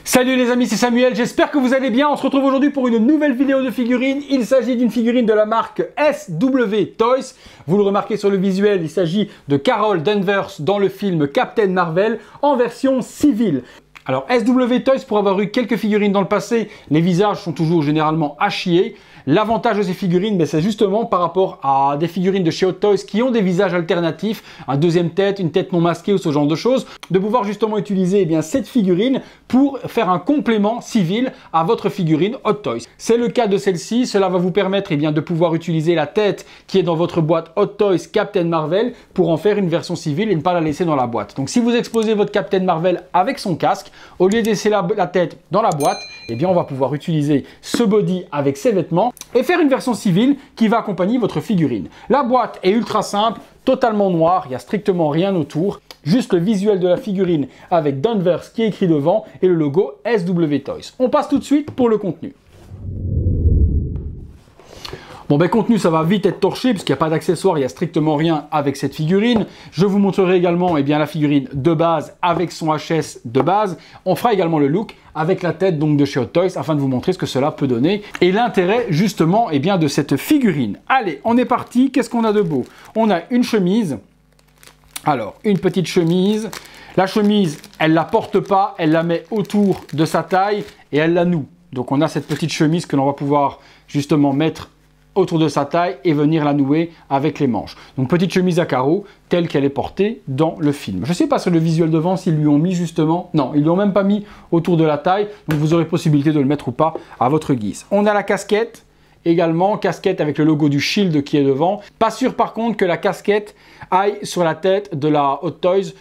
Salut les amis, c'est Samuel, j'espère que vous allez bien. On se retrouve aujourd'hui pour une nouvelle vidéo de figurines. Il s'agit d'une figurine de la marque SW Toys. Vous le remarquez sur le visuel, il s'agit de Carol Danvers dans le film Captain Marvel en version civile. Alors SW Toys, pour avoir eu quelques figurines dans le passé, les visages sont toujours généralement à chier. L'avantage de ces figurines, c'est justement par rapport à des figurines de chez Hot Toys qui ont des visages alternatifs, un deuxième tête, une tête non masquée ou ce genre de choses, de pouvoir justement utiliser cette figurine pour faire un complément civil à votre figurine Hot Toys. C'est le cas de celle-ci, cela va vous permettre de pouvoir utiliser la tête qui est dans votre boîte Hot Toys Captain Marvel pour en faire une version civile et ne pas la laisser dans la boîte. Donc si vous exposez votre Captain Marvel avec son casque, au lieu de laisser la tête dans la boîte, on va pouvoir utiliser ce body avec ses vêtements et faire une version civile qui va accompagner votre figurine. La boîte est ultra simple, totalement noire, il n'y a strictement rien autour, juste le visuel de la figurine avec Danvers qui est écrit devant et le logo SW Toys. On passe tout de suite pour le contenu. Contenu, ça va vite être torché puisqu'il n'y a pas d'accessoires, il n'y a strictement rien avec cette figurine. Je vous montrerai également la figurine de base avec son HS de base. On fera également le look avec la tête de chez Hot Toys afin de vous montrer ce que cela peut donner et l'intérêt justement de cette figurine. Allez, on est parti. Qu'est-ce qu'on a de beau? On a une chemise. Alors, une petite chemise. La chemise, elle ne la porte pas, elle la met autour de sa taille et elle la noue. Donc on a cette petite chemise que l'on va pouvoir justement mettre autour de sa taille et venir la nouer avec les manches. Donc petite chemise à carreaux telle qu'elle est portée dans le film. Je ne sais pas sur le visuel devant s'ils lui ont mis justement, non, ils lui ont même pas mis autour de la taille, donc vous aurez possibilité de le mettre ou pas à votre guise. On a la casquette également, casquette avec le logo du Shield qui est devant. Pas sûr par contre que la casquette aille sur la tête de la Hot Toys,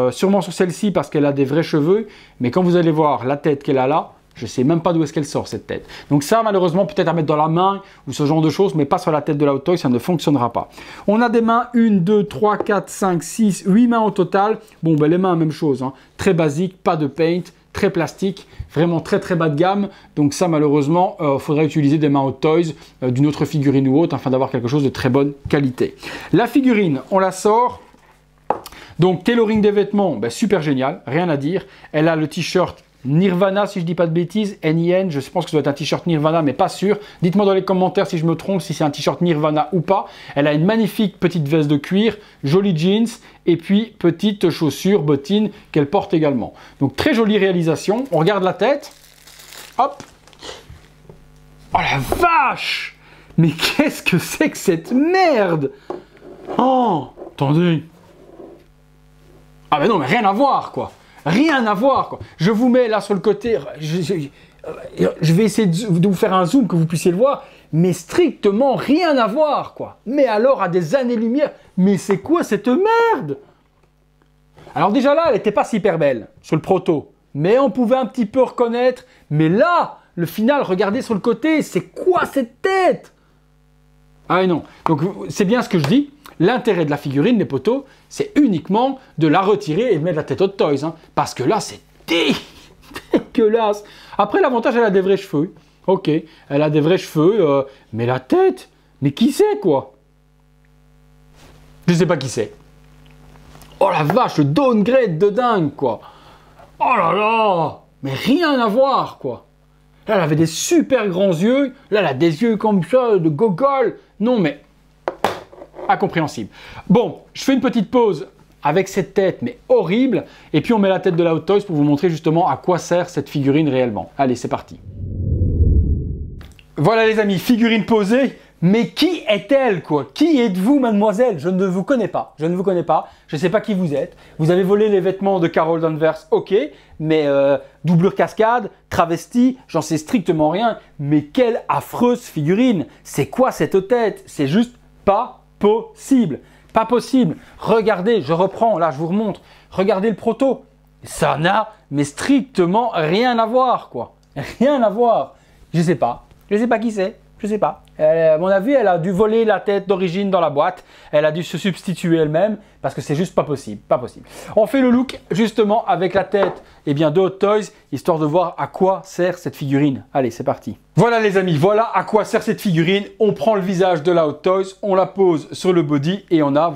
sûrement sur celle-ci parce qu'elle a des vrais cheveux, mais quand vous allez voir la tête qu'elle a là, je ne sais même pas d'où est-ce qu'elle sort cette tête. Donc ça, malheureusement, peut-être à mettre dans la main ou ce genre de choses, mais pas sur la tête de la Hot Toys, ça ne fonctionnera pas. On a des mains, 1, 2, 3, 4, 5, 6, 8 mains au total. Les mains, même chose, très basique, pas de paint, très plastique, vraiment très bas de gamme. Donc ça, malheureusement, il faudrait utiliser des mains Hot Toys d'une autre figurine ou autre afin d'avoir quelque chose de très bonne qualité. La figurine, on la sort. Donc tailoring des vêtements, super génial, rien à dire. Elle a le t-shirt Nirvana, si je dis pas de bêtises, N-I-N, je pense que ça doit être un t-shirt Nirvana, mais pas sûr. Dites-moi dans les commentaires si je me trompe, si c'est un t-shirt Nirvana ou pas. Elle a une magnifique petite veste de cuir, jolie jeans, et puis petite chaussure, bottines qu'elle porte également. Donc très jolie réalisation. On regarde la tête. Hop. Oh la vache! Mais qu'est-ce que c'est que cette merde? Oh, attendez. Ah ben non, mais rien à voir, quoi. Rien à voir, quoi. Je vous mets là sur le côté, je vais essayer de vous faire un zoom que vous puissiez le voir, mais strictement rien à voir, quoi. Mais alors à des années-lumière, mais c'est quoi cette merde? Alors déjà là, elle n'était pas super belle sur le proto, mais on pouvait un petit peu reconnaître. Mais là, le final, regardez sur le côté, c'est quoi cette tête? Ah non, donc c'est bien ce que je dis. L'intérêt de la figurine, les poteaux, c'est uniquement de la retirer et de mettre la tête Hot Toys. Parce que là, c'est dégueulasse. Après, l'avantage, elle a des vrais cheveux. Ok, elle a des vrais cheveux, mais la tête, mais qui c'est, quoi? Je sais pas qui c'est. Oh la vache, le downgrade de dingue, quoi. Oh là là, mais rien à voir, quoi. Là, elle avait des super grands yeux. Là, elle a des yeux comme ça, de gogol. Non, mais incompréhensible. Bon, je fais une petite pause avec cette tête, mais horrible. Et puis, on met la tête de la Hot Toys pour vous montrer justement à quoi sert cette figurine réellement. Allez, c'est parti. Voilà les amis, figurine posée. Mais qui est-elle, quoi? Qui êtes-vous, mademoiselle? Je ne vous connais pas. Je ne vous connais pas. Je ne sais pas qui vous êtes. Vous avez volé les vêtements de Carol Danvers, ok. Mais doublure cascade, travesti, j'en sais strictement rien. Mais quelle affreuse figurine! C'est quoi cette tête? C'est juste pas possible. Pas possible. Regardez, je reprends, là, je vous remontre. Regardez le proto. Ça n'a, mais strictement rien à voir, quoi. Rien à voir. Je sais pas. Je sais pas qui c'est. Je sais pas. À mon avis, elle a dû voler la tête d'origine dans la boîte. Elle a dû se substituer elle-même parce que c'est juste pas possible. Pas possible. On fait le look justement avec la tête de Hot Toys, histoire de voir à quoi sert cette figurine. Allez, c'est parti. Voilà les amis, voilà à quoi sert cette figurine. On prend le visage de la Hot Toys, on la pose sur le body et on a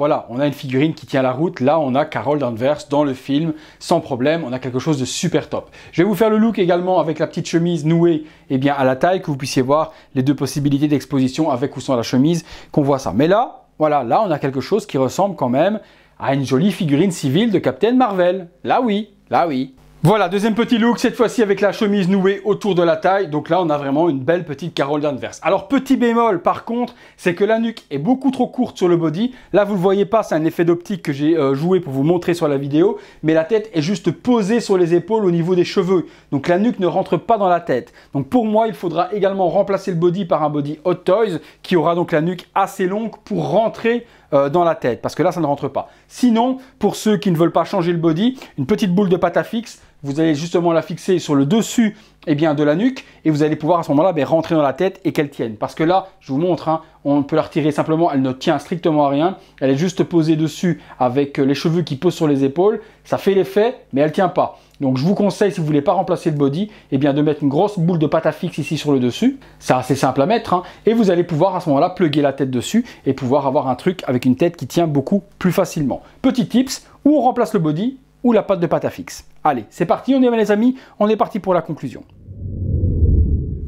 une figurine qui tient la route. Là, on a Carol Danvers dans le film, sans problème. On a quelque chose de super top. Je vais vous faire le look également avec la petite chemise nouée à la taille, que vous puissiez voir les deux possibilités d'exposition avec ou sans la chemise, qu'on voit ça. Mais là, voilà, là on a quelque chose qui ressemble quand même à une jolie figurine civile de Captain Marvel. Là oui, là oui. Voilà, deuxième petit look, cette fois-ci avec la chemise nouée autour de la taille. Donc là, on a vraiment une belle petite Carol Danvers. Alors, petit bémol, par contre, c'est que la nuque est beaucoup trop courte sur le body. Là, vous ne le voyez pas, c'est un effet d'optique que j'ai joué pour vous montrer sur la vidéo. Mais la tête est juste posée sur les épaules au niveau des cheveux. Donc, la nuque ne rentre pas dans la tête. Donc, pour moi, il faudra également remplacer le body par un body Hot Toys qui aura donc la nuque assez longue pour rentrer dans la tête, parce que là ça ne rentre pas. Sinon, pour ceux qui ne veulent pas changer le body, une petite boule de pâte à fixe, vous allez justement la fixer sur le dessus de la nuque et vous allez pouvoir à ce moment-là rentrer dans la tête et qu'elle tienne. Parce que là, je vous montre, on peut la retirer simplement, elle ne tient strictement à rien. Elle est juste posée dessus avec les cheveux qui posent sur les épaules. Ça fait l'effet, mais elle ne tient pas. Donc je vous conseille, si vous ne voulez pas remplacer le body, de mettre une grosse boule de pâte à fixe ici sur le dessus. C'est assez simple à mettre. Et vous allez pouvoir à ce moment-là plugger la tête dessus et pouvoir avoir un truc avec une tête qui tient beaucoup plus facilement. Petit tips, où on remplace le body ou la pâte de pâte à fixe. Allez, c'est parti, on y va les amis, on est parti pour la conclusion.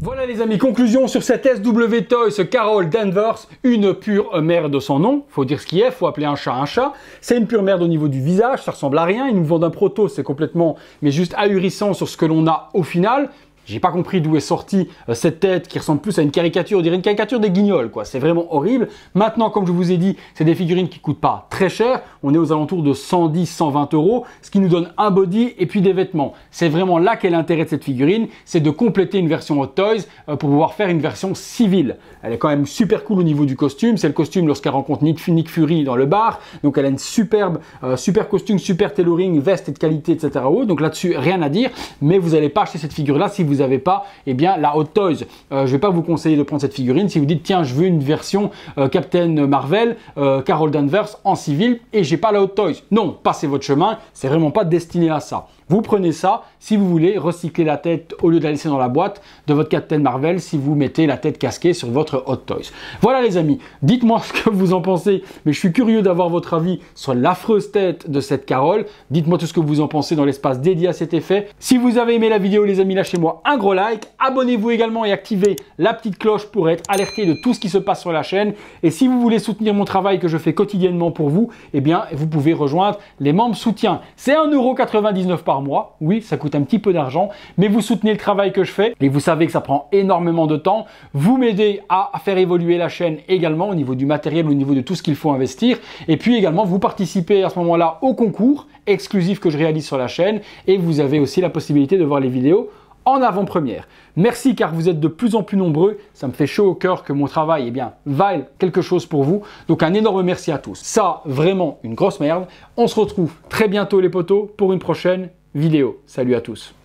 Voilà les amis, conclusion sur cette SW Toys Carol Danvers, une pure merde de son nom, faut dire ce qui est, faut appeler un chat. C'est une pure merde au niveau du visage, ça ressemble à rien, ils nous vendent un proto, c'est complètement, mais juste ahurissant sur ce que l'on a au final. J'ai pas compris d'où est sortie cette tête qui ressemble plus à une caricature, on dirait une caricature des Guignols, quoi. C'est vraiment horrible. Maintenant, comme je vous ai dit, c'est des figurines qui coûtent pas très cher. On est aux alentours de 110, 120 €, ce qui nous donne un body et puis des vêtements. C'est vraiment là qu'est l'intérêt de cette figurine, c'est de compléter une version Hot Toys pour pouvoir faire une version civile. Elle est quand même super cool au niveau du costume. C'est le costume lorsqu'elle rencontre Nick Fury dans le bar. Donc elle a une superbe, super costume, super tailoring, veste et de qualité, etc. Donc là-dessus, rien à dire. Mais vous n'allez pas acheter cette figure-là si vous n'avez pas la Hot Toys. Je vais pas vous conseiller de prendre cette figurine si vous dites tiens je veux une version Captain Marvel, Carol Danvers en civil et j'ai pas la Hot Toys. Non, passez votre chemin, c'est vraiment pas destiné à ça. Vous prenez ça si vous voulez recycler la tête au lieu de la laisser dans la boîte de votre Captain Marvel si vous mettez la tête casquée sur votre Hot Toys. Voilà les amis, dites-moi ce que vous en pensez, mais je suis curieux d'avoir votre avis sur l'affreuse tête de cette Carol. Dites-moi tout ce que vous en pensez dans l'espace dédié à cet effet. Si vous avez aimé la vidéo les amis, lâchez-moi un gros like, abonnez-vous également et activez la petite cloche pour être alerté de tout ce qui se passe sur la chaîne. Et si vous voulez soutenir mon travail que je fais quotidiennement pour vous, vous pouvez rejoindre les membres soutien. C'est 1,99 € par mois. Oui, ça coûte un petit peu d'argent, mais vous soutenez le travail que je fais et vous savez que ça prend énormément de temps. Vous m'aidez à faire évoluer la chaîne également au niveau du matériel, au niveau de tout ce qu'il faut investir. Et puis également, vous participez à ce moment-là au concours exclusif que je réalise sur la chaîne et vous avez aussi la possibilité de voir les vidéos en avant-première. Merci car vous êtes de plus en plus nombreux, ça me fait chaud au cœur que mon travail vaille quelque chose pour vous. Donc un énorme merci à tous. Ça, vraiment une grosse merde. On se retrouve très bientôt les potos pour une prochaine vidéo. Salut à tous.